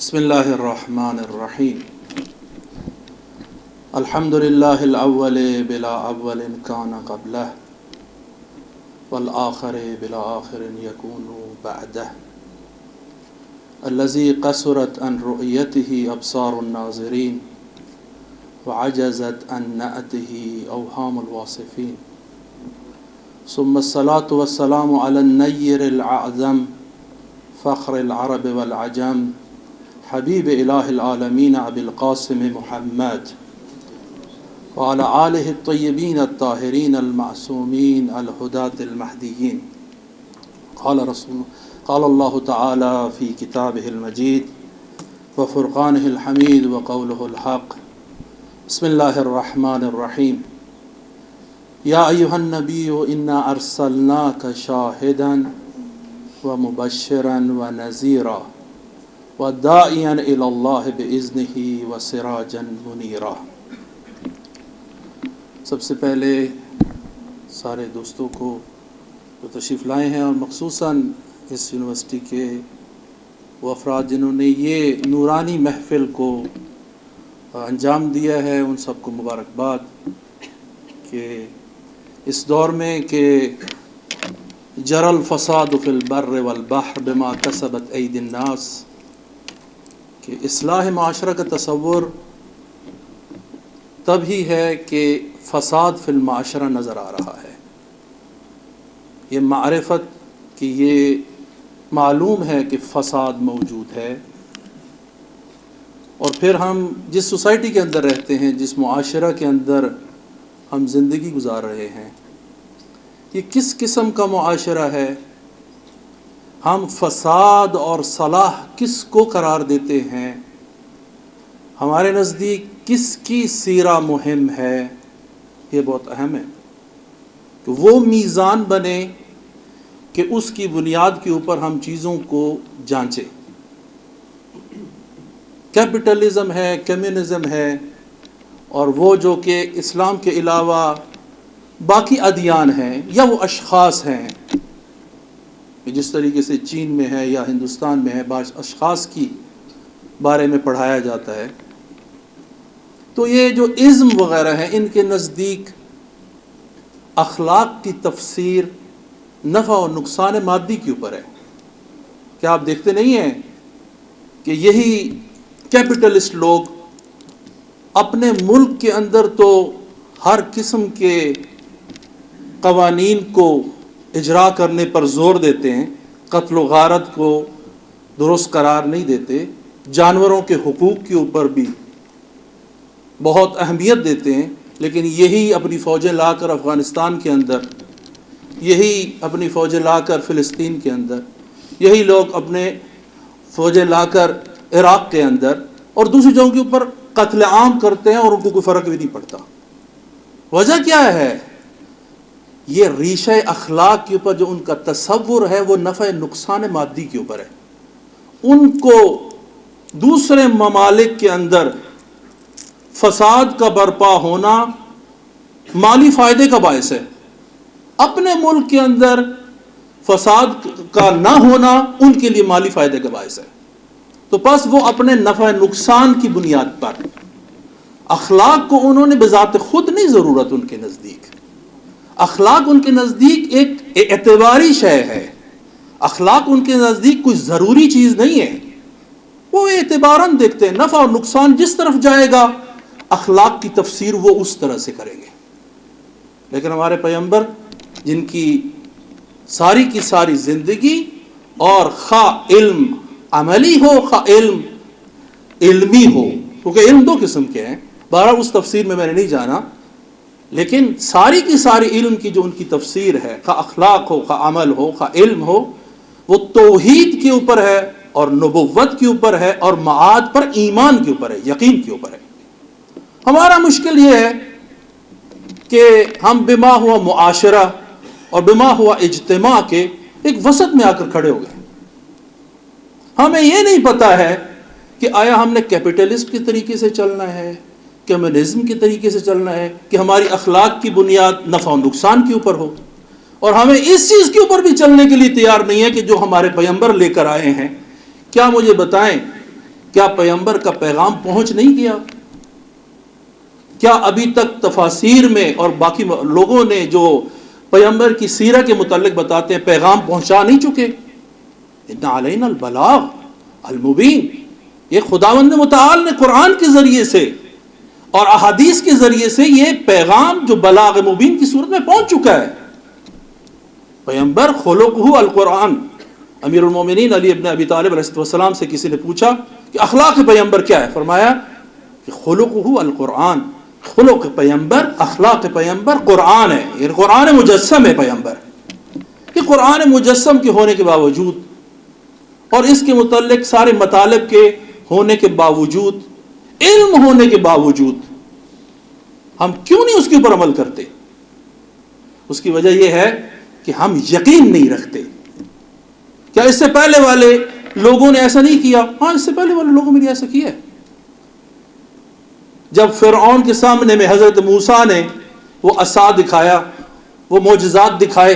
بسم الله الرحمن الرحيم الحمد لله الأول بلا أول كان قبله والآخر بلا آخر يكون بعده الذي قصرت عن رؤيته أبصار الناظرين وعجزت عن نأته أوهام الواصفين ثم الصلاة والسلام على النير الأعظم فخر العرب والعجم حبيب إله العالمين أبي القاسم محمد وعلى آله الطيبين الطاهرين المعصومين الهداة المهديين قال الله تعالى في كتابه المجيد وفرقانه الحميد وقوله الحق بسم الله الرحمن الرحيم يا أيها النبي إنا أرسلناك شاهدا ومبشرا ونذيرا وداعيا إلى الله بإذنه وسراجا منيرا۔ سب سے پہلے سارے دوستوں کو جو تشریف لائے ہیں اور مخصوصاً اس یونیورسٹی کے وہ افراد جنہوں نے یہ نورانی محفل کو انجام دیا ہے، ان سب کو مبارکباد کہ اس دور میں کہ جرى الفساد في البر والبحر بما كسبت أيدي الناس، کہ اصلاح معاشرہ کا تصور تب ہی ہے کہ فساد فی المعاشرہ نظر آ رہا ہے۔ یہ معرفت کہ یہ معلوم ہے کہ فساد موجود ہے، اور پھر ہم جس سوسائٹی کے اندر رہتے ہیں، جس معاشرہ کے اندر ہم زندگی گزار رہے ہیں، یہ کس قسم کا معاشرہ ہے، ہم فساد اور صلاح کس کو قرار دیتے ہیں، ہمارے نزدیک کس کی سیرہ مہم ہے، یہ بہت اہم ہے کہ وہ میزان بنے کہ اس کی بنیاد کے اوپر ہم چیزوں کو جانچیں۔ کیپٹلزم ہے، کمیونزم ہے، اور وہ جو کہ اسلام کے علاوہ باقی ادیان ہیں یا وہ اشخاص ہیں، جس طریقے سے چین میں ہے یا ہندوستان میں ہے، بعض اشخاص کی بارے میں پڑھایا جاتا ہے، تو یہ جو ازم وغیرہ ہیں ان کے نزدیک اخلاق کی تفسیر نفع و نقصان مادی کے اوپر ہے۔ کیا آپ دیکھتے نہیں ہیں کہ یہی کیپٹلسٹ لوگ اپنے ملک کے اندر تو ہر قسم کے قوانین کو اجرا کرنے پر زور دیتے ہیں، قتل و غارت کو درست قرار نہیں دیتے، جانوروں کے حقوق کے اوپر بھی بہت اہمیت دیتے ہیں، لیکن یہی اپنی فوجیں لا کر افغانستان کے اندر، یہی اپنی فوجیں لا کر فلسطین کے اندر، یہی لوگ اپنے فوجیں لا کر عراق کے اندر اور دوسری جگہوں کے اوپر قتل عام کرتے ہیں، اور ان کو کوئی فرق بھی نہیں پڑتا۔ وجہ کیا ہے؟ یہ ریشہ اخلاق کے اوپر جو ان کا تصور ہے وہ نفع نقصان مادی کے اوپر ہے۔ ان کو دوسرے ممالک کے اندر فساد کا برپا ہونا مالی فائدے کا باعث ہے، اپنے ملک کے اندر فساد کا نہ ہونا ان کے لیے مالی فائدے کا باعث ہے۔ تو پس وہ اپنے نفع نقصان کی بنیاد پر اخلاق کو انہوں نے بذات خود نہیں ضرورت، ان کے نزدیک اخلاق ان کے نزدیک ایک اعتباری شے ہے، اخلاق ان کے نزدیک کوئی ضروری چیز نہیں ہے، وہ اعتباراً دیکھتے ہیں، نفع اور نقصان جس طرف جائے گا اخلاق کی تفسیر وہ اس طرح سے کریں گے۔ لیکن ہمارے پیغمبر جن کی ساری کی ساری زندگی، اور خواہ علم عملی ہو خواہ علم علمی ہو، کیونکہ علم دو قسم کے ہیں، بہرحال اس تفسیر میں نے نہیں جانا، لیکن ساری کی ساری علم کی جو ان کی تفسیر ہے، خواہ اخلاق ہو خواہ عمل ہو خواہ علم ہو، وہ توحید کے اوپر ہے اور نبوت کے اوپر ہے اور معاد پر ایمان کے اوپر ہے، یقین کے اوپر ہے۔ ہمارا مشکل یہ ہے کہ ہم بما ہوا معاشرہ اور بما ہوا اجتماع کے ایک وسط میں آ کر کھڑے ہو گئے۔ ہمیں یہ نہیں پتا ہے کہ آیا ہم نے کیپٹلسٹ کے طریقے سے چلنا ہے، کمیونزم کے طریقے سے چلنا ہے، کہ ہماری اخلاق کی بنیاد نفع و نقصان کے اوپر ہو، اور ہمیں اس چیز کے اوپر بھی چلنے کے لیے تیار نہیں ہے کہ جو ہمارے پیغمبر لے کر آئے ہیں۔ کیا مجھے بتائیں کیا پیغمبر کا پیغام پہنچ نہیں گیا؟ کیا ابھی تک تفاسیر میں اور باقی لوگوں نے جو پیغمبر کی سیرت کے متعلق بتاتے ہیں پیغام پہنچا نہیں چکے؟ ان علینا البلاغ المبین، یہ خداوند متعال نے قرآن کے ذریعے سے اور احادیث کے ذریعے سے یہ پیغام جو بلاغ مبین کی صورت میں پہنچ چکا ہے۔ پیغمبر خلقہ القرآن، امیر المومنین علی ابن ابی طالب علیہ السلام سے کسی نے پوچھا کہ اخلاق پیغمبر کیا ہے؟ فرمایا کہ خلقہ القرآن، خلق پیغمبر، اخلاق پیغمبر قرآن ہے، یہ قرآن مجسم ہے پیغمبر۔ کہ قرآن مجسم کے ہونے کے باوجود اور اس کے متعلق سارے مطالب کے ہونے کے باوجود، علم ہونے کے باوجود ہم کیوں نہیں اس کے اوپر عمل کرتے؟ اس کی وجہ یہ ہے کہ ہم یقین نہیں رکھتے۔ کیا اس سے پہلے والے لوگوں نے ایسا نہیں کیا؟ ہاں، اس سے پہلے والے لوگوں نے ایسا کیا ہے۔ جب فرعون کے سامنے میں حضرت موسیٰ نے وہ عصا دکھایا، وہ معجزات دکھائے،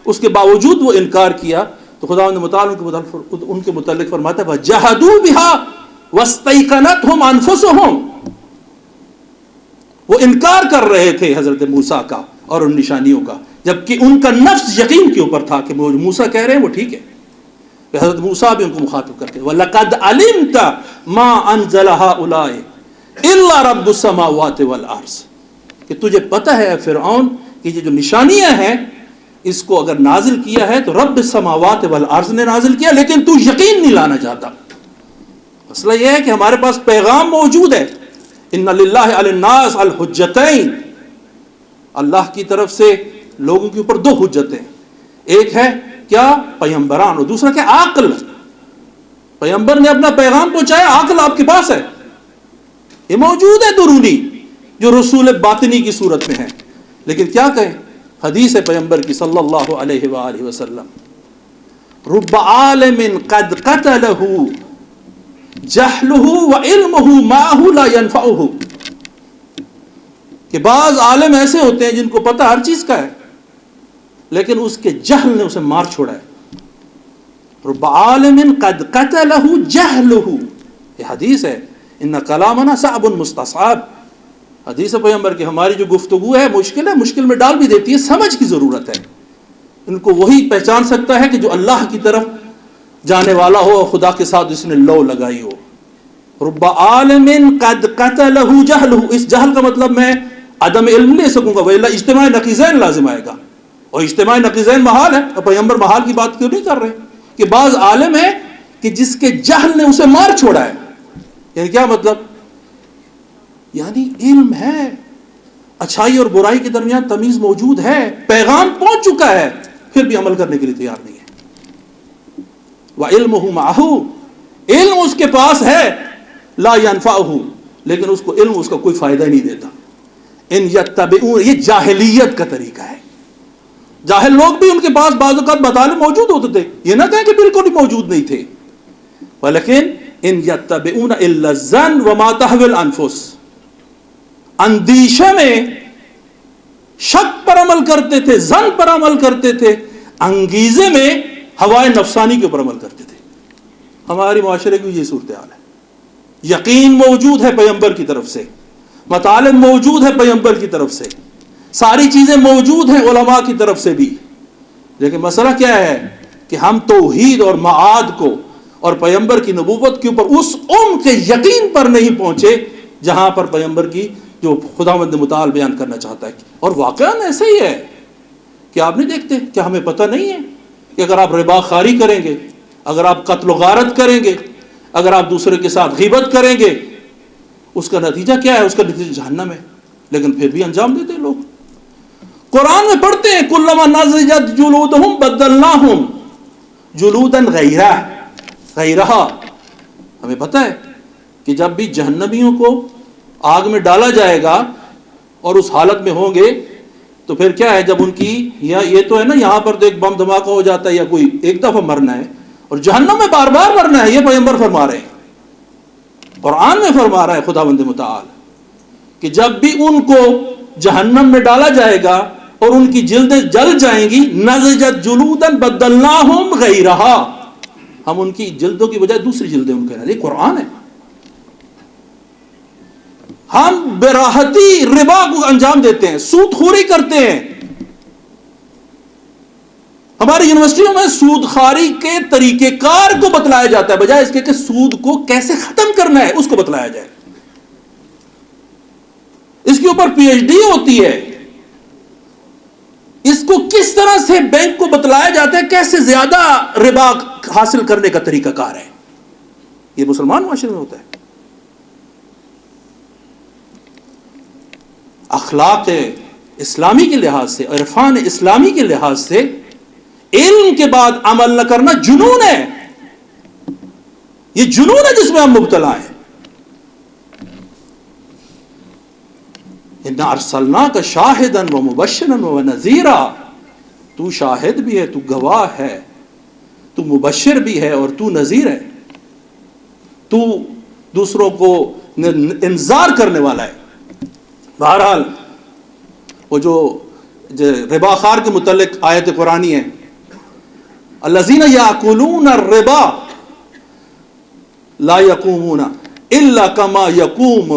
اس کے باوجود وہ انکار کیا، تو خداوند متعال ان کے متعلق فرماتا ہے وَجَحَدُوا بِهَا وَاسْتَيْقَنَتْهُمْ أَنفُسُهُمْ، وہ انکار کر رہے تھے حضرت موسیٰ کا اور ان نشانیوں کا، جبکہ ان کا نفس یقین کے اوپر تھا کہ موسیٰ کہہ رہے ہیں وہ ٹھیک ہے۔ حضرت موسیٰ بھی ان کو مخاطب کرتے ہیں وَلَقَدْ عَلِمْتَ مَا أَنزَلَ هَؤُلَاءِ إِلَّا رَبُّ السَّمَاوَاتِ وَالْأَرْضِ، کہ تجھے پتہ ہے فرعون کہ یہ جو نشانیاں ہیں اس کو اگر نازل کیا ہے تو رب السماوات والارض نے نازل کیا، لیکن تو یقین نہیں لانا چاہتا۔ مسئلہ یہ ہے کہ ہمارے پاس پیغام موجود ہے، ان للہ علی الناس الحجتین، اللہ کی طرف سے لوگوں کے اوپر دو حجتیں، ایک ہے کیا؟ پیغمبران، اور دوسرا کیا؟ عقل۔ پیغمبر نے اپنا پیغام پہنچایا، عقل آپ کے پاس ہے، یہ موجود ہے درونی جو رسول باطنی کی صورت میں ہے، لیکن کیا کہیں؟ حدیث پیغمبر کی صلی اللہ علیہ وآلہ وسلم رب عالم قد قتلہ جہلہ وعلمہ معہ لا ینفعہ، کہ بعض عالم ایسے ہوتے ہیں جن کو پتہ ہر چیز کا ہے لیکن اس کے جہل نے اسے مار چھوڑا ہے۔ رب عالم قد قتلہ جہلہ، یہ حدیث ہے، ان کلامنا صعب مستصعب، حدیث پیغمبر کی ہماری جو گفتگو ہے مشکل میں ڈال بھی دیتی ہے، سمجھ کی ضرورت ہے۔ ان کو وہی پہچان سکتا ہے کہ جو اللہ کی طرف جانے والا ہو اور خدا کے ساتھ اس نے لو لگائی ہو۔ رب عالم قد قتلہ جہلہ، اس جہل کا مطلب میں عدم علم لے سکوں گا، وإلا اجتماع نقیضین لازم آئے گا، اور اجتماع نقیضین محال ہے، اور پیغمبر محال کی بات کیوں نہیں کر رہے کہ بعض عالم ہے کہ جس کے جہل نے اسے مار چھوڑا ہے۔ یعنی کیا مطلب؟ یعنی علم ہے، اچھائی اور برائی کے درمیان تمیز موجود ہے، پیغام پہنچ چکا ہے، پھر بھی عمل کرنے کے لیے تیار نہیں ہے۔ وَعِلْمُهُ مَعَهُ، علم اس کے پاس ہے، لا ينفعه، لیکن اس کو علم اس کا کوئی فائدہ نہیں دیتا۔ ان یتبعون، یہ جاہلیت کا طریقہ ہے، جاہل لوگ بھی ان کے پاس بعض اوقات مطالب موجود ہوتے تھے، یہ نہ کہیں کہ بالکل ہی موجود نہیں تھے، ولیکن ان یتبعون الا الظن وما تهوی الانفس، اندیشے میں شک پر عمل کرتے تھے، ظن پر عمل کرتے تھے، انگیزے میں ہوائے نفسانی کے اوپر عمل کرتے تھے۔ ہماری معاشرے کی یہ صورتحال ہے۔ یقین موجود ہے پیغمبر کی طرف سے، مطالب موجود ہے پیغمبر کی طرف سے، ساری چیزیں موجود ہیں علماء کی طرف سے بھی، لیکن مسئلہ کیا ہے کہ ہم توحید اور معاد کو اور پیغمبر کی نبوت کے اوپر اس کے یقین پر نہیں پہنچے جہاں پر پیغمبر کی جو خداوند متعال بیان کرنا چاہتا ہے۔ اور واقعاً ایسا ہی ہے کہ آپ نہیں دیکھتے، کیا ہمیں پتہ نہیں ہے کہ اگر آپ ربا خواری کریں گے، اگر آپ قتل و غارت کریں گے، اگر آپ دوسرے کے ساتھ غیبت کریں گے، اس کا نتیجہ کیا ہے؟ اس کا نتیجہ جہنم ہے، لیکن پھر بھی انجام دیتے ہیں لوگ۔ قرآن میں پڑھتے ہیں کلما نضجت جلودہم بدلناہم جلودا غیرہا، ہمیں پتہ ہے کہ جب بھی جہنمیوں کو آگ میں ڈالا جائے گا اور اس حالت میں ہوں گے تو پھر کیا ہے، جب ان کی یہ تو ہے نا یہاں پر تو ایک بم دھماکہ ہو جاتا ہے یا کوئی ایک دفعہ مرنا ہے، اور جہنم میں بار بار مرنا ہے، یہ پیغمبر فرما رہے ہیں، قرآن میں فرما رہا ہے خداوند متعال کہ جب بھی ان کو جہنم میں ڈالا جائے گا اور ان کی جلدیں جل جائیں گی، نضجت جلودا بدلناہم غیرہا، ہم ان کی جلدوں کی بجائے دوسری جلدیں ان کے، یہ قرآن ہے۔ ہم براحتی ربا کو انجام دیتے ہیں، سود خوری کرتے ہیں. ہماری یونیورسٹیوں میں سود خواری کے طریقہ کار کو بتلایا جاتا ہے، بجائے اس کے کہ سود کو کیسے ختم کرنا ہے اس کو بتلایا جائے. اس کے اوپر پی ایچ ڈی ہوتی ہے، اس کو کس طرح سے بینک کو بتلایا جاتا ہے کیسے زیادہ ربا حاصل کرنے کا طریقہ کار ہے. یہ مسلمان معاشرے میں ہوتا ہے. اخلاق اسلامی کے لحاظ سے، عرفان اسلامی کے لحاظ سے علم کے بعد عمل نہ کرنا جنون ہے. یہ جنون ہے جس میں ہم مبتلا ہیں. اِنَّا أَرْسَلْنَاكَ شَاهِدًا وَمُبَشِّرًا وَنَذِيرًا. تو شاہد بھی ہے، تو گواہ ہے، تو مبشر بھی ہے اور تو نذیر ہے. تو دوسروں کو انذار کرنے والا ہے. بہرحال وہ جو ربا خار کے متعلق آیت قرآنی ہے، الذین یاکلون الربا لا یقومون الا کما یقوم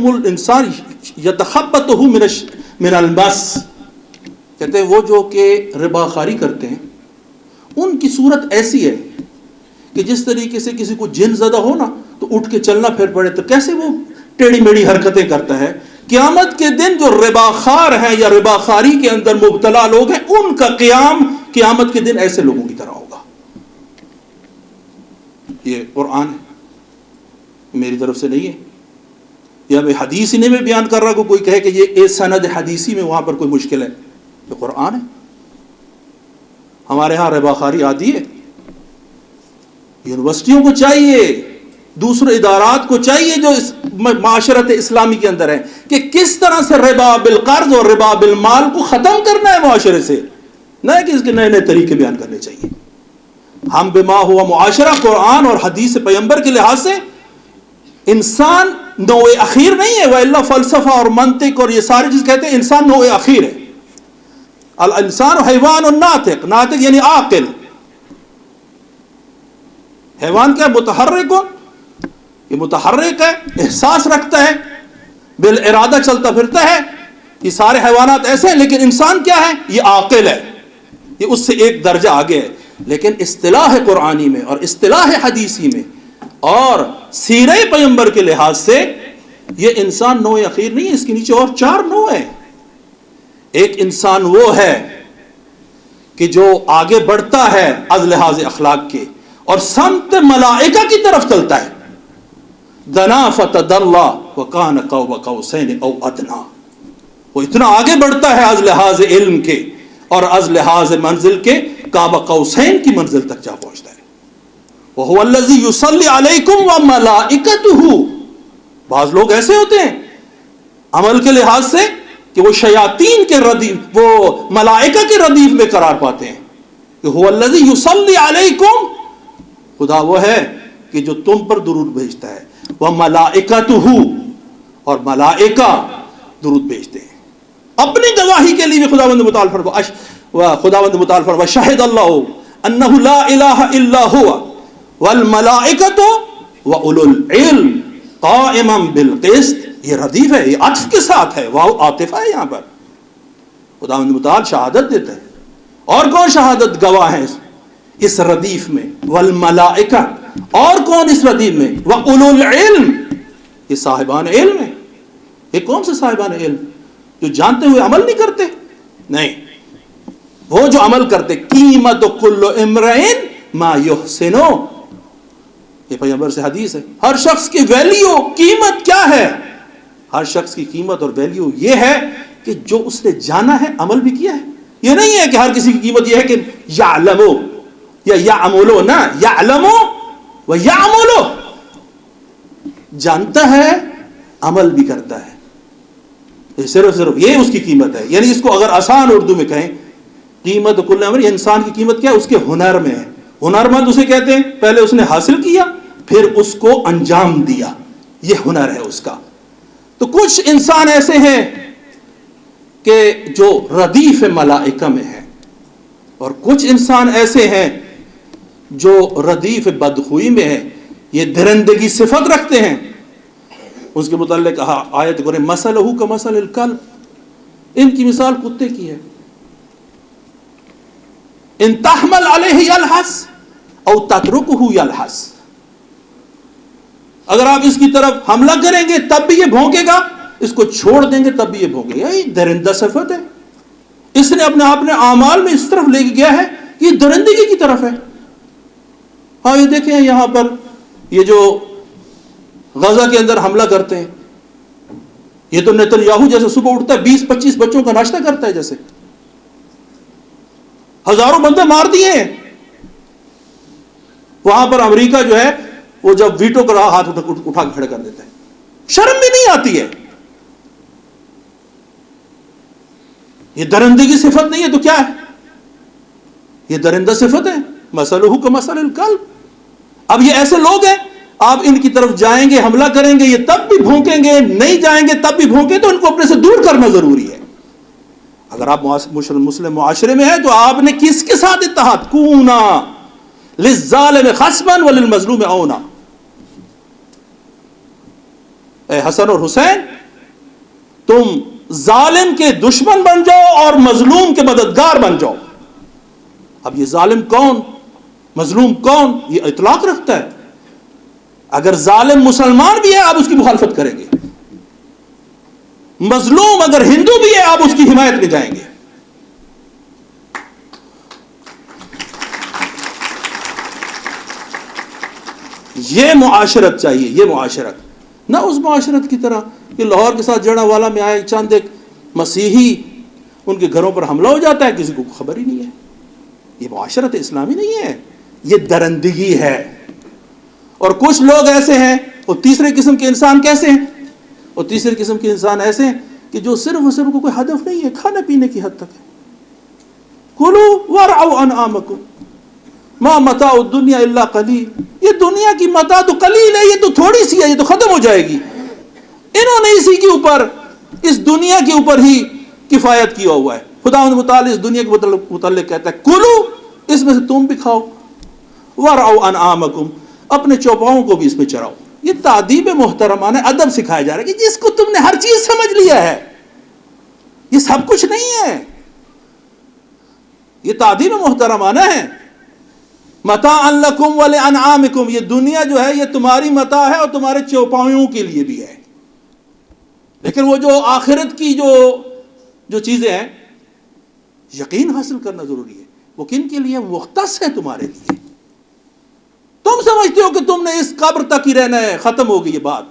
الانسان یتخبطہ من المس. کہتے ہیں وہ جو کہ ربا خواری کرتے ہیں ان کی صورت ایسی ہے کہ جس طریقے سے کسی کو جن زدہ ہو نا تو اٹھ کے چلنا پھر پڑے تو کیسے وہ ٹیڑھی میڑھی حرکتیں کرتا ہے. قیامت کے دن جو ربا خار ہیں یا ربا خواری کے اندر مبتلا لوگ ہیں ان کا قیام قیامت کے دن ایسے لوگوں کی طرح ہوگا. یہ قرآن ہے، میری طرف سے نہیں ہے، یا میں حدیث ہی نہیں میں بیان کر رہا. کوئی کہے کہ یہ سند حدیثی میں وہاں پر کوئی مشکل ہے، یہ قرآن ہے. ہمارے ہاں ربا خواری آتی ہے. یونیورسٹیوں کو چاہیے، دوسرے ادارات کو چاہیے جو اس معاشرت اسلامی کے اندر ہے کہ کس طرح سے ربا بالقرض اور ربا بالمال کو ختم کرنا ہے معاشرے سے، نہ کہ اس کے نئے نئے طریقے بیان کرنے چاہیے. ہم بما ہوا معاشرہ قرآن اور حدیث پیغمبر کے لحاظ سے انسان نوع اخیر نہیں ہے. وَإِلَّا فلسفہ اور منطق اور یہ ساری چیز کہتے ہیں انسان نوع اخیر ہے. الانسان حیوان ناطق، ناطق یعنی عاقل. حیوان کیا؟ متحرک. یہ متحرک ہے، احساس رکھتا ہے، بالارادہ چلتا پھرتا ہے. یہ سارے حیوانات ایسے ہیں، لیکن انسان کیا ہے؟ یہ عاقل ہے، یہ اس سے ایک درجہ آگے ہے. لیکن اصطلاح قرآنی میں اور اصطلاح حدیثی میں اور سیرہ پیغمبر کے لحاظ سے یہ انسان نوع اخیر نہیں ہے، اس کے نیچے اور 4 نوع ہیں. ایک انسان وہ ہے کہ جو آگے بڑھتا ہے از لحاظ اخلاق کے اور سمت ملائکہ کی طرف چلتا ہے. دنا فتدلّا وکان قاب قوسین او ادنا. وہ اتنا آگے بڑھتا ہے از لحاظ علم کے اور از لحاظ منزل کے قاب قوسین کی منزل تک جا پہنچتا ہے. وَهُوَ الَّذِي يُصَلِّي عَلَيْكُمْ وَمَلَائِكَتُهُ. بعض لوگ ایسے ہوتے ہیں عمل کے لحاظ سے کہ وہ شیاطین کے ردیف، وہ ملائکہ کے ردیف میں قرار پاتے ہیں. کہ هُوَ الَّذِي يُصَلِّي عَلَيْكُمْ، خدا وہ ہے کہ جو تم پر درود بھیجتا ہے. وَمَلَائِكَتُهُ، اور ملائکہ درود بھیجتے ہیں. اپنی گواہی کے لیے خداوند متعال فرما شہد اللہ انہ لا الہ الا ہوا والملائکۃ واولو العلم قائما بالقسط. یہ ردیف ہے، یہ عطف کے ساتھ ہے، واو عاطفہ ہے. یہاں پر خداوند متعال شہادت دیتا ہے. اور کون شہادت گواہ ہے اس ردیف میں؟ والملائکہ. اور کون اس ردیف میں؟ واولو العلم. یہ صاحبان علم ہے. یہ کون سے صاحبان علم؟ جو جانتے ہوئے عمل نہیں کرتے؟ نہیں، وہ جو عمل کرتے. قیمت کل امرئ ما یحسنو. یہ پیغمبر سے حدیث ہے. ہر شخص کی ویلیو، قیمت کیا ہے؟ ہر شخص کی قیمت اور ویلیو یہ ہے کہ جو اس نے جانا ہے عمل بھی کیا ہے. یہ نہیں ہے کہ ہر کسی کی قیمت یہ ہے کہ یعلمو یا یعملو. نہ، یعلمو و یعملو. جانتا ہے عمل بھی کرتا ہے. صرف یہ اس کی قیمت ہے. یعنی اس کو اگر آسان اردو میں کہیں، قیمت کل امر، انسان کی قیمت کیا ہے؟ اس کے ہنر میں ہے. ہنرمند اسے کہتے ہیں پہلے اس نے حاصل کیا پھر اس کو انجام دیا، یہ ہنر ہے اس کا. تو کچھ انسان ایسے ہیں کہ جو ردیف ملائکہ میں ہیں، اور کچھ انسان ایسے ہیں جو ردیف بدخوئی میں ہیں. یہ درندگی صفت رکھتے ہیں. اس کے متعلق آیت کرے مثلہ کمثل الکلب، ان کی مثال کتے کی ہے، ان تحمل علیہ یلحس او تترکہ یلحس، اگر آپ اس کی طرف حملہ کریں گے تب بھی یہ بھونکے گا، اس کو چھوڑ دیں گے تب بھی یہ بھونکے گا. یہ درندہ صفت ہے. اس نے اپنے اعمال میں اس طرف لے گیا ہے کہ یہ درندگی کی طرف ہے. ہاں یہ دیکھیں یہاں پر یہ جو غزہ کے اندر حملہ کرتے ہیں، یہ تو نیتن یاہو جیسے صبح اٹھتا ہے 20-25 بچوں کا ناشتہ کرتا ہے، جیسے ہزاروں بندے مار دیے ہیں. وہاں پر امریکہ جو ہے وہ جب ویٹو کا ہاتھ اٹھا کے کھڑا کر دیتا ہے، شرم بھی نہیں آتی ہے. یہ درندگی صفت نہیں ہے تو کیا ہے؟ یہ درندہ صفت ہے. مثلہ کمثل الکلب. اب یہ ایسے لوگ ہیں، آپ ان کی طرف جائیں گے حملہ کریں گے، یہ تب بھی بھونکیں گے، نہیں جائیں گے تب بھی بھونکیں، تو ان کو اپنے سے دور کرنا ضروری ہے. اگر آپ مسلم معاشرے میں ہیں تو آپ نے کس کے ساتھ اتحاد؟ کونا للظالم خصما وللمظلوم اونا. اے حسن اور حسین، تم ظالم کے دشمن بن جاؤ اور مظلوم کے مددگار بن جاؤ. اب یہ ظالم کون، مظلوم کون، یہ اطلاق رکھتا ہے. اگر ظالم مسلمان بھی ہے آپ اس کی مخالفت کریں گے، مظلوم اگر ہندو بھی ہے آپ اس کی حمایت میں جائیں گے. یہ معاشرت چاہیے، یہ معاشرت، نہ اس معاشرت کی طرح کہ لاہور کے ساتھ جڑا والا میں آئے چند ایک مسیحی ان کے گھروں پر حملہ ہو جاتا ہے، کسی کو خبر ہی نہیں ہے. یہ معاشرت اسلامی نہیں ہے، یہ درندگی ہے. اور کچھ لوگ ایسے ہیں، اور تیسرے قسم کے انسان کیسے ہیں؟ اور تیسرے قسم کے انسان ایسے ہیں کہ جو صرف کو کوئی ہدف نہیں ہے، کھانے پینے کی حد تک ہے. کلوا وارعوا انعامکم ما متاع الدنیا الا قلیل. یہ دنیا کی متاع تو قلیل ہے، یہ تو تھوڑی سی ہے، یہ تو ختم ہو جائے گی. انہوں نے اسی کے اوپر، اس دنیا کے اوپر ہی کفایت کیا ہوا ہے. خداوند متعال اس دنیا کے متعلق کہتا ہے کلو، اس میں سے تم بھی کھاؤ، ورعوا انعامکم، اپنے چوپاؤں کو بھی اس میں چراؤ. یہ تادیب محترمانہ ادب سکھایا جا رہا ہے کہ جس کو تم نے ہر چیز سمجھ لیا ہے، یہ سب کچھ نہیں ہے. یہ تادیب محترمانہ ہے. متاعا لکم ولانعامکم، یہ دنیا جو ہے یہ تمہاری متاع ہے اور تمہارے چوپاؤں کے لیے بھی ہے. لیکن وہ جو آخرت کی جو چیزیں ہیں، یقین حاصل کرنا ضروری ہے. وہ کن کے لیے؟ مختص ہے تمہارے لیے. تم سمجھتے ہو کہ تم نے اس قبر تک ہی رہنا ہے، ختم ہوگی یہ بات.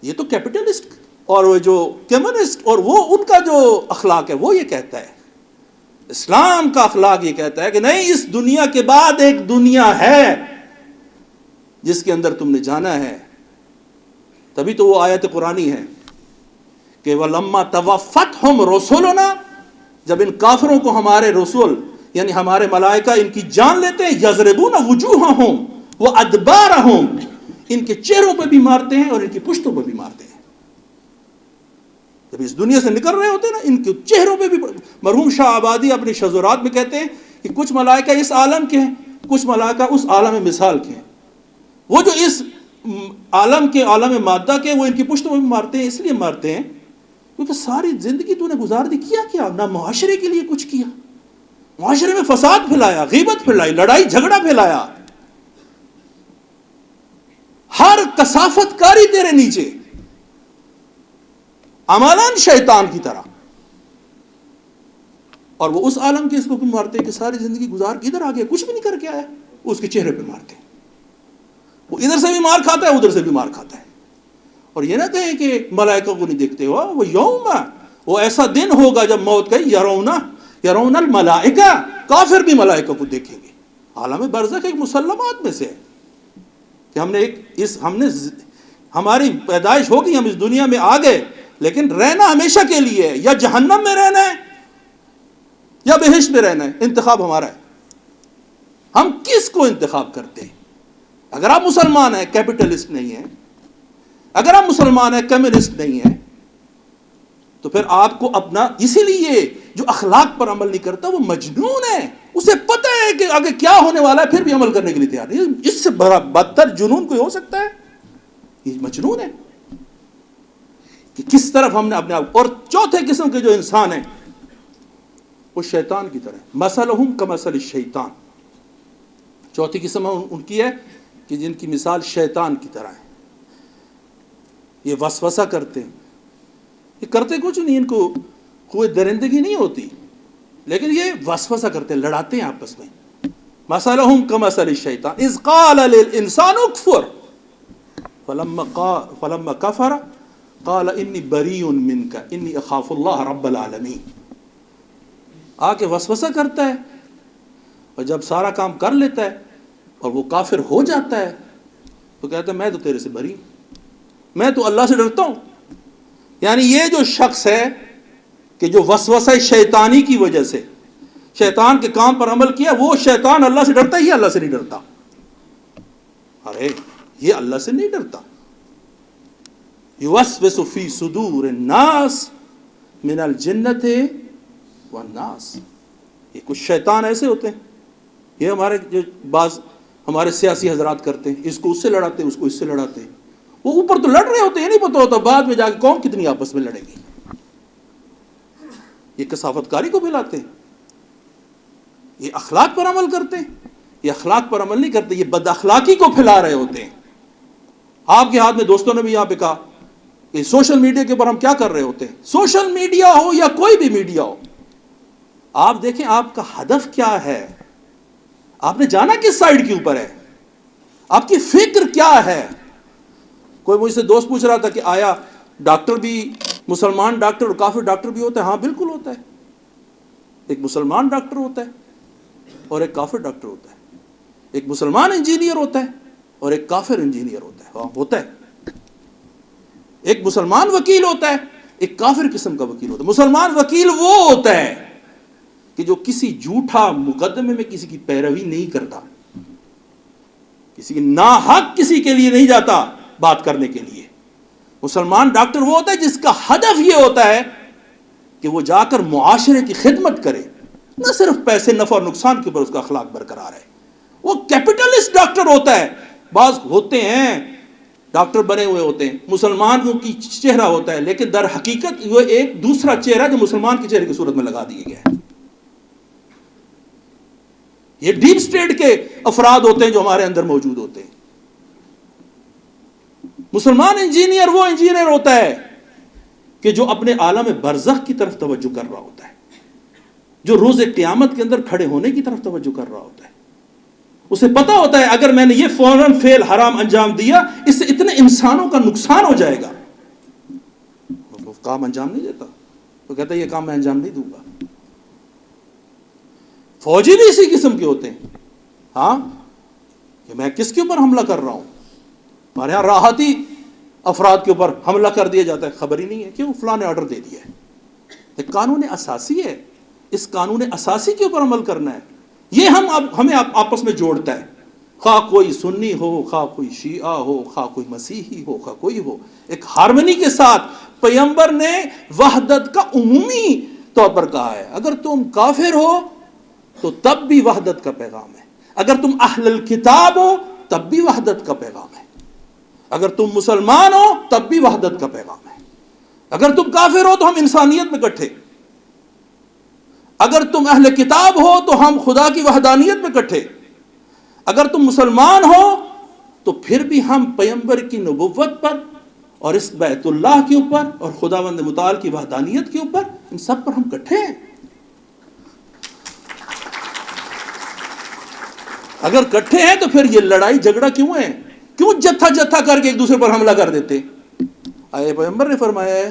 یہ تو کیپٹلسٹ اور وہ جو کمیونسٹ اور وہ ان کا جو اخلاق ہے وہ یہ کہتا ہے. اسلام کا اخلاق یہ کہتا ہے کہ نہیں، اس دنیا کے بعد ایک دنیا ہے جس کے اندر تم نے جانا ہے. تبھی تو وہ آیت قرآنی ہے کہ وَلَمَّا تَوَفَّتْهُمْ رُسُلُنَا، جب ان کافروں کو ہمارے رسول یعنی ہمارے ملائکہ ان کی جان لیتے ہیں، یضربون وجوہہم وادبارہم، ان کے چہروں پہ بھی مارتے ہیں اور ان کی پشتوں پہ بھی مارتے ہیں. جب اس دنیا سے نکل رہے ہوتے ہیں نا، ان کے چہروں پہ بھی. مرحوم شاہ آبادی اپنے شذورات میں کہتے ہیں کہ کچھ ملائکہ اس عالم کے ہیں، کچھ ملائکہ اس عالم مثال کے ہیں. وہ جو اس عالم کے، عالم مادہ کے، وہ ان کی پشتوں پہ بھی مارتے ہیں. اس لیے مارتے ہیں کیونکہ ساری زندگی تو نے گزار دی، کیا نہ معاشرے کے لیے کچھ کیا، معاشرے میں فساد پھیلایا، غیبت پھیلائی، لڑائی جھگڑا پھیلایا، ہر کثافت کاری تیرے نیچے، عملاً شیطان کی طرح. اور وہ اس عالم کے اس کو بھی مارتے ہیں کہ ساری زندگی گزار کے ادھر آ گیا، کچھ بھی نہیں کر کے آیا، وہ اس کے چہرے پہ مارتے ہیں. وہ ادھر سے بھی مار کھاتا ہے، ادھر سے بھی مار کھاتا ہے. اور یہ نہ کہیں کہ ملائکہ کو نہیں دیکھتے ہو، وہ یوم، وہ ایسا دن ہوگا جب موت کہی یرون الملائکہ، کافر بھی ملائکہ کو دیکھیں گے. عالم برزخ ایک مسلمات میں سے ہے کہ ہماری پیدائش ہوگی، ہم اس دنیا میں آ گئے، لیکن رہنا ہمیشہ کے لیے ہے. یا جہنم میں رہنا ہے یا بہشت میں رہنا ہے، انتخاب ہمارا ہے. ہم کس کو انتخاب کرتے ہیں؟ اگر آپ مسلمان ہیں، کیپٹلسٹ نہیں ہیں، اگر آپ مسلمان ہیں، کمیونسٹ نہیں ہیں، تو پھر آپ کو اپنا، اسی لیے جو اخلاق پر عمل نہیں کرتا وہ مجنون ہے. اسے پتہ ہے کہ آگے کیا ہونے والا ہے، پھر بھی عمل کرنے کے لیے تیار نہیں. اس سے بدتر جنون کوئی ہو سکتا ہے؟ یہ مجنون ہے. کہ کس طرف ہم نے اپنے آپ. اور چوتھے قسم کے جو انسان ہیں وہ شیطان کی طرح، مثلہم کمثل الشیطان. چوتھی قسم ان کی ہے کہ جن کی مثال شیطان کی طرح ہے. یہ وسوسہ کرتے ہیں، یہ کرتے کچھ نہیں، ان کو کوئی درندگی نہیں ہوتی، لیکن یہ وسوسہ کرتے ہیں، لڑاتے ہیں آپس میں. مثلہم کمثل الشیطان اذ قال للانسان اکفر فلما کفر قال انی بریء منک انی اخاف اللہ رب العالمین. آ کے وسوسہ کرتا ہے، اور جب سارا کام کر لیتا ہے اور وہ کافر ہو جاتا ہے تو کہتا ہے میں تو تیرے سے بری ہوں، میں تو اللہ سے ڈرتا ہوں. یعنی یہ جو شخص ہے کہ جو وسوسہ شیطانی کی وجہ سے شیطان کے کام پر عمل کیا، وہ شیطان اللہ سے ڈرتا ہی اللہ سے نہیں ڈرتا. ارے یہ اللہ سے نہیں ڈرتا. یوسوس فی صدور الناس من الجنۃ والناس. یہ کچھ شیطان ایسے ہوتے ہیں، یہ ہمارے جو بعض ہمارے سیاسی حضرات کرتے ہیں، اس کو اس سے لڑاتے ہیں، اس کو اس سے لڑاتے ہیں. وہ اوپر تو لڑ رہے ہوتے ہیں، نہیں پتہ ہوتا بعد میں جا کے قوم کتنی آپس میں لڑے گی. یہ کثافت کاری کو پھیلاتے ہیں، یہ اخلاق پر عمل کرتے ہیں. یہ اخلاق پر عمل نہیں کرتے، یہ بد اخلاقی کو پھیلا رہے ہوتے ہیں. آپ کے ہاتھ میں دوستوں نے بھی یہاں پہ کہا کہ سوشل میڈیا کے اوپر ہم کیا کر رہے ہوتے ہیں. سوشل میڈیا ہو یا کوئی بھی میڈیا ہو، آپ دیکھیں آپ کا ہدف کیا ہے، آپ نے جانا کس سائیڈ کے اوپر ہے، آپ کی فکر کیا ہے. کوئی مجھ سے دوست پوچھ رہا تھا کہ آیا ڈاکٹر بھی مسلمان ڈاکٹر اور کافر ڈاکٹر بھی ہوتا ہے؟ ہاں بالکل ہوتا ہے. ایک مسلمان ڈاکٹر ہوتا ہے اور ایک کافر ڈاکٹر ہوتا ہے. ایک مسلمان انجینئر ہوتا ہے اور ایک کافر انجینئر ہوتا ہے. ہاں ہوتا ہے. ایک مسلمان وکیل ہوتا ہے، ایک کافر قسم کا وکیل ہوتا ہے. مسلمان وکیل وہ ہوتا ہے کہ جو کسی جھوٹا مقدمے میں کسی کی پیروی نہیں کرتا، کسی کی ناحق کسی کے لیے نہیں جاتا بات کرنے کے لیے. مسلمان ڈاکٹر وہ ہوتا ہے جس کا ہدف یہ ہوتا ہے کہ وہ جا کر معاشرے کی خدمت کرے، نہ صرف پیسے نفع اور نقصان کے اوپر اس کا اخلاق برقرار ہے. وہ کیپٹلسٹ ڈاکٹر ہوتا ہے. بعض ہوتے ہیں ڈاکٹر بنے ہوئے ہوتے ہیں، مسلمانوں کی چہرہ ہوتا ہے، لیکن در حقیقت وہ ایک دوسرا چہرہ جو مسلمان کے چہرے کی صورت میں لگا دیا گیا ہے. یہ ڈیپ سٹیٹ کے افراد ہوتے ہیں جو ہمارے اندر موجود ہوتے ہیں. مسلمان انجینئر وہ انجینئر ہوتا ہے کہ جو اپنے عالم برزخ کی طرف توجہ کر رہا ہوتا ہے، جو روز قیامت کے اندر کھڑے ہونے کی طرف توجہ کر رہا ہوتا ہے. اسے پتا ہوتا ہے اگر میں نے یہ فوراً فعل حرام انجام دیا، اس سے اتنے انسانوں کا نقصان ہو جائے گا. وہ کام انجام نہیں دیتا، وہ کہتا ہے یہ کام میں انجام نہیں دوں گا. فوجی بھی اسی قسم کے ہوتے ہیں. ہاں کہ میں کس کے اوپر حملہ کر رہا ہوں. ہمارے یہاں راحتی افراد کے اوپر حملہ کر دیا جاتا ہے، خبر ہی نہیں ہے کیوں فلاں نے آرڈر دے دیا ہے. ایک قانون اساسی ہے، اس قانون اساسی کے اوپر عمل کرنا ہے. یہ ہمیں آپس میں جوڑتا ہے، خواہ کوئی سنی ہو، خواہ کوئی شیعہ ہو، خواہ کوئی مسیحی ہو، خواہ کوئی ہو. ایک ہارمنی کے ساتھ پیغمبر نے وحدت کا عمومی طور پر کہا ہے. اگر تم کافر ہو تو تب بھی وحدت کا پیغام ہے، اگر تم اہل الکتاب ہو تب بھی وحدت کا پیغام ہے، اگر تم مسلمان ہو تب بھی وحدت کا پیغام ہے. اگر تم کافر ہو تو ہم انسانیت میں کٹھے، اگر تم اہل کتاب ہو تو ہم خدا کی وحدانیت میں کٹھے، اگر تم مسلمان ہو تو پھر بھی ہم پیغمبر کی نبوت پر اور اس بیت اللہ کے اوپر اور خداوند متعال کی وحدانیت کے اوپر، ان سب پر ہم کٹھے ہیں. اگر کٹھے ہیں تو پھر یہ لڑائی جھگڑا کیوں ہے؟ کیوں جتھا جتھا کر کے ایک دوسرے پر حملہ کر دیتے؟ آئے پیغمبر نے فرمایا ہے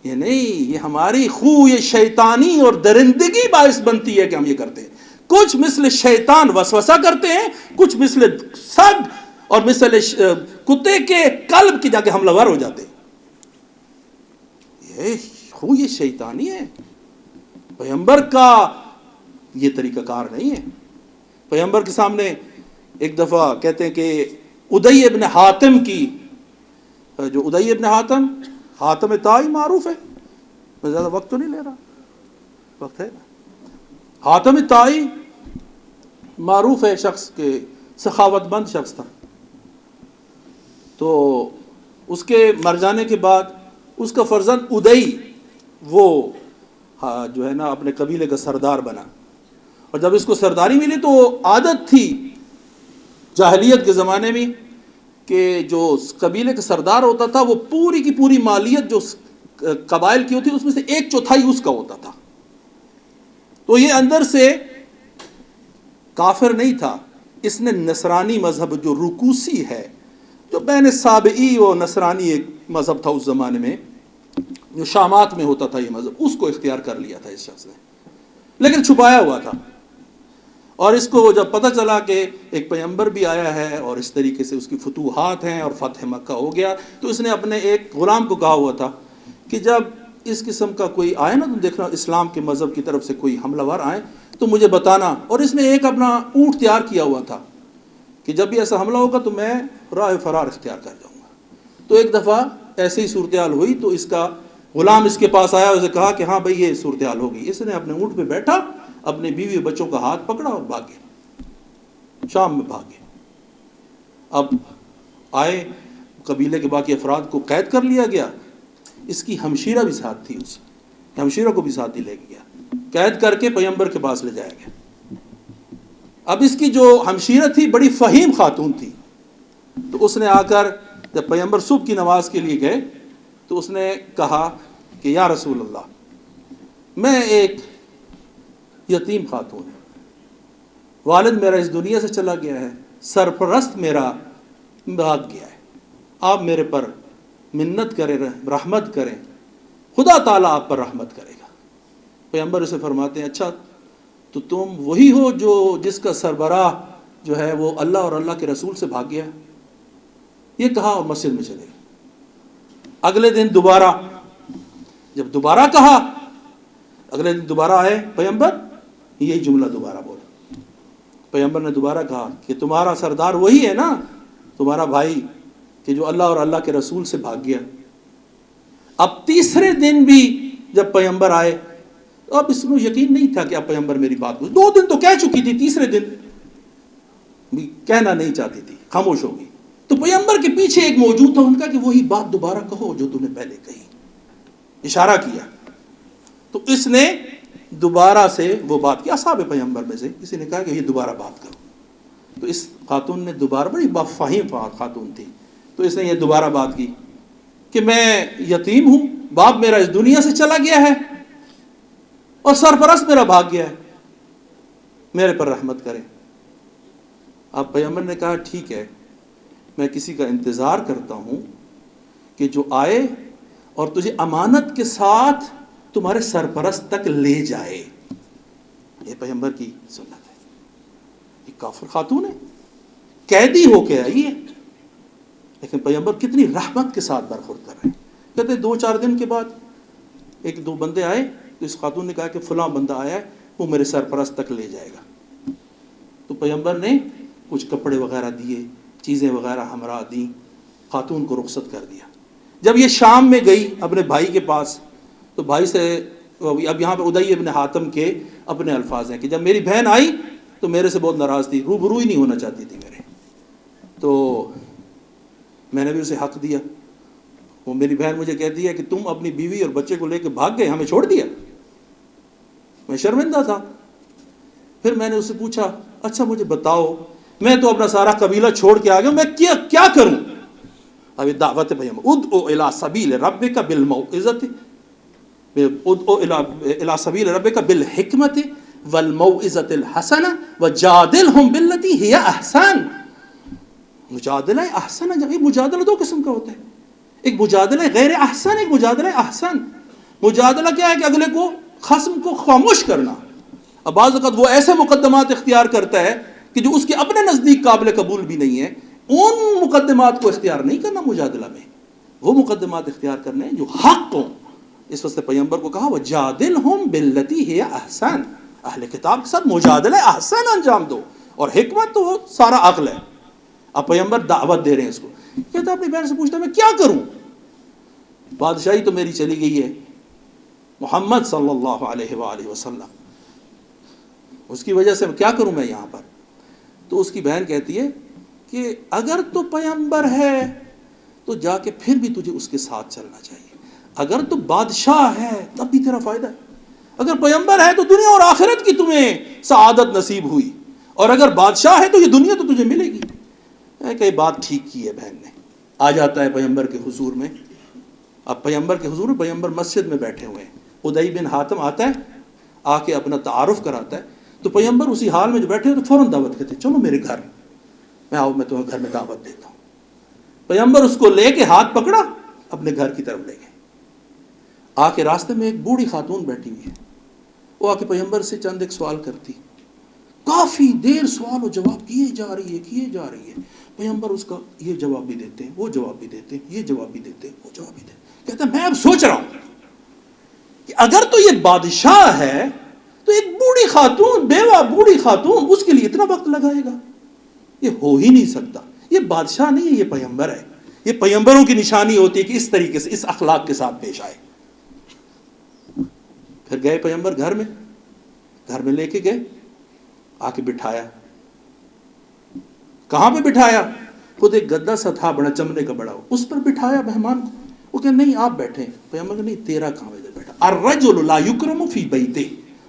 یہ نہیں، یہ ہماری خو یہ شیطانی اور درندگی باعث بنتی ہے کہ ہم یہ کرتے ہیں. کچھ مثل شیطان وسوسہ کرتے ہیں، کچھ مثل سگ اور مثل کتے کے قلب کی جا کے حملہ ور ہو جاتے ہیں. یہ خو یہ شیطانی ہے، پیغمبر کا یہ طریقہ کار نہیں ہے. پیغمبر کے سامنے ایک دفعہ کہتے ہیں کہ ادی ابن حاتم کی، جو ادی ابن حاتم حاتم طائی معروف ہے، میں زیادہ وقت تو نہیں لے رہا، وقت ہے نا. حاتم طائی معروف ہے شخص کے سخاوت مند شخص تھا. تو اس کے مر جانے کے بعد اس کا فرزند ادئی وہ جو ہے نا اپنے قبیلے کا سردار بنا، اور جب اس کو سرداری ملی تو عادت تھی جاہلیت کے زمانے میں کہ جو قبیلے کا سردار ہوتا تھا وہ پوری کی پوری مالیت جو قبائل کی ہوتی اس میں سے 1/4 اس کا ہوتا تھا. تو یہ اندر سے کافر نہیں تھا، اس نے نصرانی مذہب جو رکوسی ہے، جو بین سابعی و نصرانی ایک مذہب تھا اس زمانے میں، جو شامات میں ہوتا تھا یہ مذہب، اس کو اختیار کر لیا تھا اس شخص نے، لیکن چھپایا ہوا تھا. اور اس کو جب پتہ چلا کہ ایک پیغمبر بھی آیا ہے اور اس طریقے سے اس کی فتوحات ہیں اور فتح مکہ ہو گیا، تو اس نے اپنے ایک غلام کو کہا ہوا تھا کہ جب اس قسم کا کوئی آئے نا، تم دیکھنا اسلام کے مذہب کی طرف سے کوئی حملہ ور آئے تو مجھے بتانا. اور اس نے ایک اپنا اونٹ تیار کیا ہوا تھا کہ جب بھی ایسا حملہ ہوگا تو میں راہ فرار اختیار کر جاؤں گا. تو ایک دفعہ ایسی ہی صورتحال ہوئی تو اس کا غلام اس کے پاس آیا، اسے کہا کہ ہاں بھائی یہ صورتحال ہوگی. اس نے اپنے اونٹ پہ بیٹھا، اپنے بیوی اور بچوں کا ہاتھ پکڑا اور بھاگے، شام میں بھاگے. اب آئے، قبیلے کے باقی افراد کو قید کر لیا گیا. اس کی ہمشیرہ بھی ساتھ تھی، اس ہمشیرہ کو بھی ساتھ ہی لے گیا، قید کر کے پیغمبر کے پاس لے جایا گیا. اب اس کی جو ہمشیرہ تھی بڑی فہیم خاتون تھی، تو اس نے آ کر جب پیغمبر صبح کی نماز کے لیے گئے تو اس نے کہا کہ یا رسول اللہ، میں ایک یتیم خاتون ہوں، والد میرا اس دنیا سے چلا گیا ہے، سرپرست میرا بھاگ گیا ہے، آپ میرے پر منت کریں، رحمت کریں، خدا تعالیٰ آپ پر رحمت کرے گا. پیغمبر اسے فرماتے ہیں اچھا تو تم وہی ہو جو جس کا سربراہ جو ہے وہ اللہ اور اللہ کے رسول سے بھاگ گیا. یہ کہا اور مسجد میں چلے گئے. اگلے دن دوبارہ جب دوبارہ کہا، اگلے دن دوبارہ آئے پیغمبر، یہی جملہ دوبارہ بولا. پیغمبر نے دوبارہ کہا کہ تمہارا سردار وہی ہے نا، تمہارا بھائی کہ جو اللہ اور اللہ کے رسول سے بھاگ گیا. اب تیسرے دن بھی جب پیغمبر آئے تو اب اس کو یقین نہیں تھا کہ اب پیغمبر میری بات کو، 2 دن تو کہہ چکی تھی، تیسرے دن بھی کہنا نہیں چاہتی تھی، خاموش ہوگی. تو پیغمبر کے پیچھے ایک موجود تھا، ان کا کہ وہی بات دوبارہ کہو جو تم نے پہلے کہی، اشارہ کیا. تو اس نے دوبارہ سے وہ بات کی. اصحاب پیغمبر میں سے کسی نے کہا کہ یہ دوبارہ بات کرو. تو اس خاتون نے دوبارہ، بڑی بافہیم خاتون تھی، تو اس نے یہ دوبارہ بات کی کہ میں یتیم ہوں، باپ میرا اس دنیا سے چلا گیا ہے اور سرپرست میرا بھاگ گیا ہے، میرے پر رحمت کریں. اب پیغمبر نے کہا ٹھیک ہے، میں کسی کا انتظار کرتا ہوں کہ جو آئے اور تجھے امانت کے ساتھ تمہارے سرپرست تک لے جائے. یہ پیغمبر کی سنت ہے. یہ کافر خاتون ہے، قیدی ہو کے آئی ہے، لیکن پیغمبر کتنی رحمت کے ساتھ برخورد کر رہے ہیں. کہتے 2-4 دن کے بعد 1-2 بندے آئے تو اس خاتون نے کہا کہ فلاں بندہ آیا ہے، وہ میرے سرپرست تک لے جائے گا. تو پیغمبر نے کچھ کپڑے وغیرہ دیے، چیزیں وغیرہ ہمراہ دیں، خاتون کو رخصت کر دیا. جب یہ شام میں گئی اپنے بھائی کے پاس تو بھائی سے، اب یہاں پہ ادئی ابن حاتم کے اپنے الفاظ ہیں کہ جب میری بہن آئی تو میرے سے بہت ناراض تھی، روبرو ہی نہیں ہونا چاہتی تھی میرے. تو میں نے بھی اسے حق دیا. وہ میری بہن مجھے کہتی ہے کہ تم اپنی بیوی اور بچے کو لے کے بھاگ گئے، ہمیں چھوڑ دیا. میں شرمندہ تھا. پھر میں نے اس سے پوچھا اچھا مجھے بتاؤ، میں تو اپنا سارا قبیلہ چھوڑ کے آ گیا، میں کیا کروں؟ اب دعوت پیغمبر، ادعو الی سبیل ربک بالموعظۃ، ادعو الی سبیل ربک بالحکمۃ والموعظۃ الحسنہ وجادلہم باللتی ہی احسن. مجادلہ احسن، جب یہ مجادلہ 2 قسم کا ہوتا ہے، ایک مجادلہ غیر احسن، ایک مجادلہ احسن. مجادلہ کیا ہے کہ اگلے کو، خصم کو خاموش کرنا. اب بعض اوقات وہ ایسے مقدمات اختیار کرتا ہے کہ جو اس کے اپنے نزدیک قابل قبول بھی نہیں ہے، ان مقدمات کو اختیار نہیں کرنا مجادلہ میں، وہ مقدمات اختیار کرنے ہیں جو حق ہوں. اس واسطے پیغمبر کو کہا وَجَادِلْهُمْ بِالَّتِي هِيَ أَحْسَنُ، اہل کتاب کے ساتھ مجادلہ احسن انجام دو. اور حکمت تو وہ سارا عقل ہے. اب پیغمبر دعوت دے رہے ہیں اس کو. کہتا اپنی بہن سے پوچھتا میں کیا کروں؟ بادشاہی تو میری چلی گئی ہے، محمد صلی اللہ علیہ وآلہ وسلم، اس کی وجہ سے کیا کروں میں یہاں پر؟ تو اس کی بہن کہتی ہے کہ اگر تو پیغمبر ہے تو جا کے پھر بھی تجھے اس کے ساتھ چلنا چاہیے، اگر تو بادشاہ ہے تب بھی تیرا فائدہ ہے، اگر پیغمبر ہے تو دنیا اور آخرت کی تمہیں سعادت نصیب ہوئی، اور اگر بادشاہ ہے تو یہ دنیا تو تجھے ملے گی۔ کہ بات ٹھیک کی ہے بہن نے۔ آ جاتا ہے پیغمبر کے حضور میں، اب پیغمبر کے حضور میں پیغمبر مسجد میں بیٹھے ہوئے ہیں، ادئی بن حاتم آتا ہے، آ کے اپنا تعارف کراتا ہے، تو پیغمبر اسی حال میں جو بیٹھے ہوئے تو فوراً دعوت کرتے، چلو میرے گھر میں آؤ، میں تمہیں گھر میں دعوت دیتا ہوں۔ پیغمبر اس کو لے کے ہاتھ پکڑا، اپنے گھر کی طرف لے گئے۔ آ کے راستے میں ایک بوڑھی خاتون بیٹھی ہوئی ہے، وہ آ کے پیغمبر سے چند ایک سوال کرتی، کافی دیر سوال و جواب کیے جا رہی ہے، پیغمبر اس کا یہ جواب بھی دیتے ہیں، وہ جواب بھی دیتے ہیں، یہ جواب بھی دیتے ہیں، وہ جواب بھی دیتے ہیں۔ کہتا ہے میں اب سوچ رہا ہوں کہ اگر تو یہ بادشاہ ہے تو ایک بوڑھی خاتون، بیوہ بوڑھی خاتون، اس کے لیے اتنا وقت لگائے گا؟ یہ ہو ہی نہیں سکتا۔ یہ بادشاہ نہیں ہے، یہ پیغمبر ہے۔ یہ پیغمبروں کی نشانی ہوتی ہے کہ اس طریقے سے، اس اخلاق کے ساتھ پیش آئے۔ پھر گئے پیغمبر گھر میں لے کے گئے، آ کے بٹھایا۔ کہاں پہ بٹھایا؟ خود ایک گدا سا تھا بڑا، چمڑے کا بڑا، اس پر بٹھایا مہمان کو۔ وہ کہ نہیں آپ بیٹھیں۔ پیغمبر کہ نہیں، تیرا کہاں ادھر بیٹھا؟ الرجل لا یکرم فی بیتہ،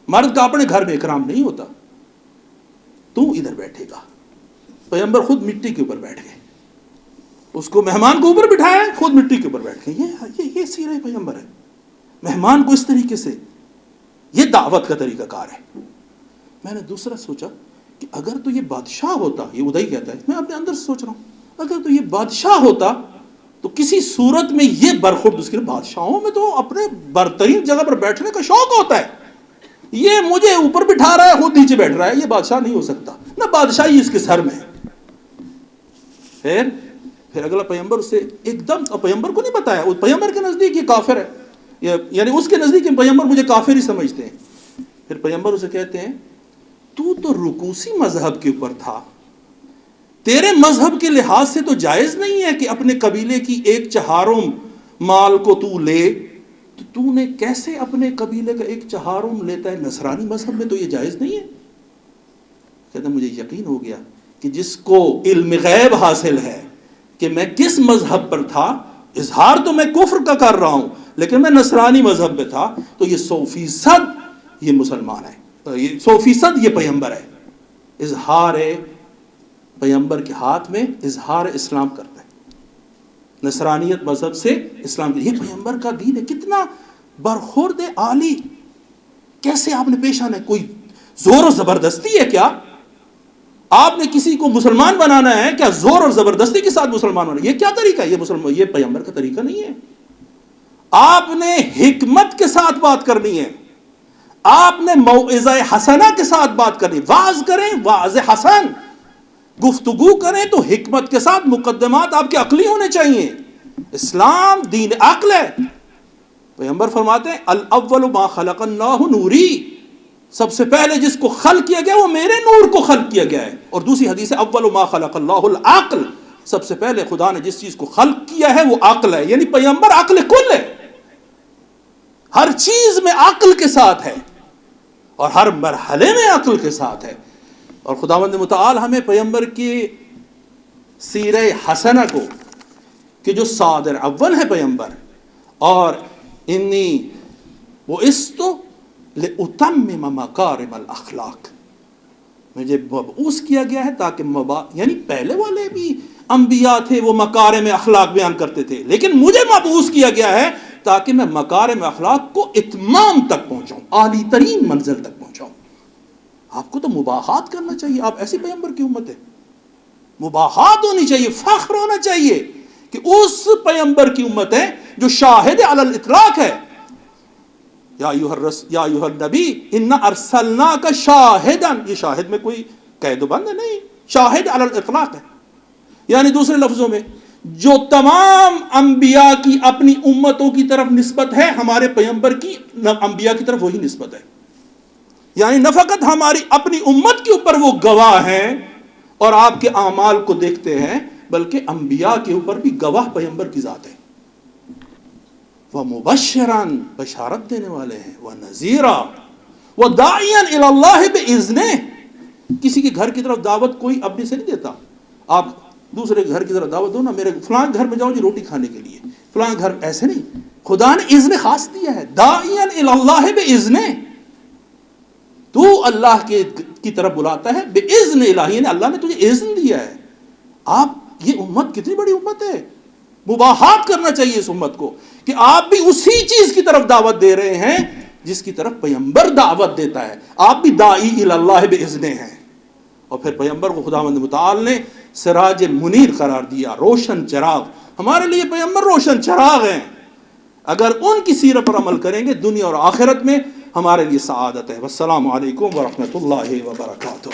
مرد کا اپنے گھر میں اکرام نہیں ہوتا، تو ادھر بیٹھے گا۔ پیغمبر خود مٹی کے اوپر بیٹھ گئے، اس کو مہمان کو اوپر بٹھایا، خود مٹی کے اوپر بیٹھ گئے۔ یہ سیرہ پیغمبر ہے، مہمان کو اس طریقے سے، یہ دعوت کا طریقہ کار ہے۔ میں نے دوسرا سوچا کہ اگر تو یہ بادشاہ ہوتا، یہ ادھر کہتا ہے، میں اپنے اندر سے سوچ رہا ہوں، اگر تو یہ بادشاہ ہوتا تو کسی صورت میں یہ برخورد، اس کے بادشاہوں میں تو اپنے برترین جگہ پر بیٹھنے کا شوق ہوتا ہے، یہ مجھے اوپر بٹھا رہا ہے، خود نیچے بیٹھ رہا ہے، یہ بادشاہ نہیں ہو سکتا، نہ بادشاہی اس کے سر میں ہے۔ پھر اگلا پیغمبر سے ایک دم، پیغمبر کو نہیں بتایا، وہ پیغمبر کے نزدیک یہ کافر ہے، یعنی اس کے نزدیک پیغمبر مجھے کافر ہی سمجھتے ہیں۔ پھر پیغمبر اسے کہتے ہیں تو رکوسی مذہب کے اوپر تھا، تیرے مذہب کے لحاظ سے تو جائز نہیں ہے کہ اپنے قبیلے کی ایک چہارم مال کو تو لے، تو نے کیسے اپنے قبیلے کا ایک چہارم لیتا ہے؟ نصرانی مذہب میں تو یہ جائز نہیں ہے۔ کہتا ہے مجھے یقین ہو گیا کہ جس کو علم غیب حاصل ہے کہ میں کس مذہب پر تھا، اظہار تو میں کفر کا کر رہا ہوں لیکن میں نصرانی مذہب پہ تھا، تو یہ 100% یہ مسلمان ہے، 100% یہ پیغمبر ہے۔ اظہار پیغمبر کے ہاتھ میں اظہار اسلام کرتا ہے، نصرانیت مذہب سے اسلام کی، یہ پیغمبر کا دین ہے۔ کتنا برخورد عالی، کیسے آپ نے پیش آنا ہے؟ کوئی زور و زبردستی ہے کیا؟ آپ نے کسی کو مسلمان بنانا ہے کیا زور اور زبردستی کے ساتھ مسلمان بنانا؟ یہ کیا طریقہ ہے؟ یہ پیغمبر کا طریقہ نہیں ہے۔ آپ نے حکمت کے ساتھ بات کرنی ہے، آپ نے موعظہ حسنہ کے ساتھ بات کرنی، واعظ کریں واعظ حسن، گفتگو کریں تو حکمت کے ساتھ، مقدمات آپ کے عقلی ہونے چاہیے۔ اسلام دین عقل ہے۔ پیغمبر فرماتے ہیں الاول ما خلق اللہ نوری، سب سے پہلے جس کو خلق کیا گیا وہ میرے نور کو خلق کیا گیا ہے۔ اور دوسری حدیث ہے اول ما خلق اللہ العقل، سب سے پہلے خدا نے جس چیز کو خلق کیا ہے وہ عقل ہے، یعنی پیغمبر عقل کل ہے، ہر چیز میں عقل کے ساتھ ہے اور ہر مرحلے میں عقل کے ساتھ ہے۔ اور خداوند متعال ہمیں پیغمبر کی سیرہ حسنہ کو، کہ جو صادر اول ہے پیغمبر، اور انی بعثت لأتمم مکارم الاخلاق، مجھے مبعوث کیا گیا ہے تاکہ یعنی پہلے والے بھی انبیاء تھے، وہ مکارم اخلاق بیان کرتے تھے، لیکن مجھے مبعوث کیا گیا ہے تاکہ میں مکارم اخلاق کو اتمام تک پہنچاؤں، اعلی ترین منزل تک پہنچاؤں۔ آپ کو تو مباحات کرنا چاہیے، آپ ایسی پیغمبر کی امت ہے، مباحات ہونی چاہیے، فخر ہونا چاہیے کہ اس پیغمبر کی امت ہے جو شاہد علی الاطلاق ہے۔ یا ایھا النبی انا ارسلناک شاہدا، یہ شاہد میں کوئی قید و بند نہیں، شاہد علی الاطلاق ہے، یعنی دوسرے لفظوں میں جو تمام انبیاء کی اپنی امتوں کی طرف نسبت ہے، ہمارے پیغمبر کی انبیاء کی طرف وہی نسبت ہے، یعنی نہ فقط ہماری اپنی امت کے اوپر وہ گواہ ہیں اور آپ کے اعمال کو دیکھتے ہیں، بلکہ انبیاء کے اوپر بھی گواہ پیغمبر کی ذات ہے۔ وَمُبَشِّرًا، بشارت دینے والے ہیں، وَنَذِيرًا، وَدَاعِيًا إِلَى اللَّهِ بِإِذْنِهِ، کسی کے گھر کی طرف دعوت کوئی اپنے سے نہیں دیتا۔ آپ دوسرے گھر کی طرف دعوت دو نا، میرے فلاں گھر میں جاؤ جی روٹی کھانے کے لیے، فلاں گھر، ایسے نہیں۔ خدا نے اذن خاص دیا ہے، داعیاً الی اللہ باذنہ، تو اللہ کی طرف بلاتا ہے باذن الہی، نے اللہ نے تجھے اذن دیا ہے۔ آپ، یہ امت کتنی بڑی امت ہے، مباحات کرنا چاہیے اس امت کو کہ آپ بھی اسی چیز کی طرف دعوت دے رہے ہیں جس کی طرف پیغمبر دعوت دیتا ہے، آپ بھی داعی الی اللہ باذنہ ہیں۔ اور پھر پیغمبر کو خداوند متعال نے سراج منیر قرار دیا، روشن چراغ۔ ہمارے لیے پیغمبر روشن چراغ ہیں، اگر ان کی سیرت پر عمل کریں گے دنیا اور آخرت میں ہمارے لیے سعادت ہے۔ والسلام علیکم ورحمۃ اللہ وبرکاتہ۔